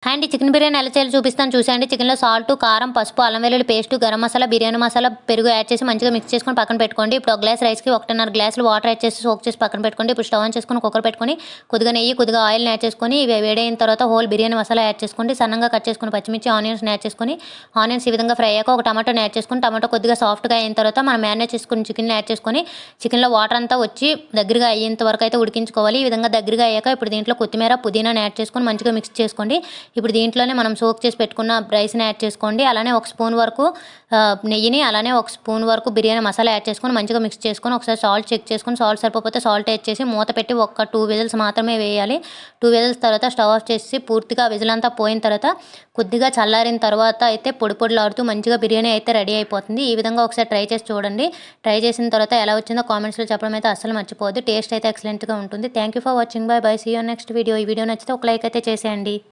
And chicken biryani ఎలా చేయాలో చూపిస్తాను చూసేయండి. చికెన్లో సాల్ట్, కారం, పసుపు, అల్లం వెల్లుల్లి పేస్ట్, గరం మసాలా, బిర్యానీ మసాలా, పెరుగు యాడ్ చేసి మంచిగా మిక్స్ చేసుకొని పక్కన పెట్టుకోండి. ఇప్పుడు ఒక గ్లాస్ రైస్కి 1.5 గ్లాసులు వాటర్ యాడ్ చేసి సోక్ చేసి పక్కన పెట్టుకోండి. ఇప్పుడు స్టవ్ ఆన్ చేసుకొని కుక్కర్ పెట్టుకొని కొద్దిగా నెయ్యి, కొద్దిగా ఆయిల్ని యాడ్ చేసుకొని ఇవి వేడైన తర్వాత హోల్ బిర్యానీ మసాలా యాడ్ చేసుకోండి. సన్నంగా కట్ చేసుకుని పచ్చిమిర్చి, ఆనియన్స్ని యాడ్ చేసుకొని ఆనియన్స్ ఈ విధంగా ఫ్రై అయ్యాక ఒక టమాటోని యాడ్ చేసుకొని టమాటో కొద్దిగా సాఫ్ట్గా అయిన తర్వాత మనం మ్యారినేట్ చేసుకుని చికెన్ యాడ్ చేసుకొని చికెన్లో వాటర్ అంతా వచ్చి దగ్గరగా అయ్యేంత వరకు అయితే ఉడికించుకోవాలి. ఈ విధంగా దగ్గరగా అయ్యాక ఇప్పుడు దీంట్లో కొత్తిమీర, పుదీనాని యాడ్ చేసుకొని మంచిగా మిక్స్ చేసుకోండి. ఇప్పుడు దీంట్లోనే మనం సోక్ చేసి పెట్టుకున్న రైస్ని యాడ్ చేసుకోండి. అలానే ఒక స్పూన్ వరకు నెయ్యిని, అలానే ఒక స్పూన్ వరకు బిర్యానీ మసాలా యాడ్ చేసుకొని మంచిగా మిక్స్ చేసుకొని ఒకసారి సాల్ట్ చెక్ చేసుకొని సాల్ట్ సరిపోతే సాల్ట్ యాడ్ చేసి మూత పెట్టి ఒక 2 విజిల్స్ మాత్రమే వేయాలి. 2 విజిల్స్ తర్వాత స్టవ్ ఆఫ్ చేసి పూర్తిగా విజిల్ అంతా పోయిన తర్వాత కొద్దిగా చల్లారిన తర్వాత అయితే పొడి పొడిలాడుతూ మంచిగా బిర్యానీ అయితే రెడీ అయిపోతుంది. ఈ విధంగా ఒకసారి ట్రై చేసి చూడండి. ట్రై చేసిన తర్వాత ఎలా వచ్చిందో కామెంట్స్లో చెప్పడం అయితే అస్సలు మర్చిపోవద్దు. టేస్ట్ అయితే ఎక్సలెంట్గా ఉంటుంది. Thank you for watching. Bye bye. See you next video. ఈ వీడియో నచ్చితే ఒక లైక్ అయితే చేసేయండి.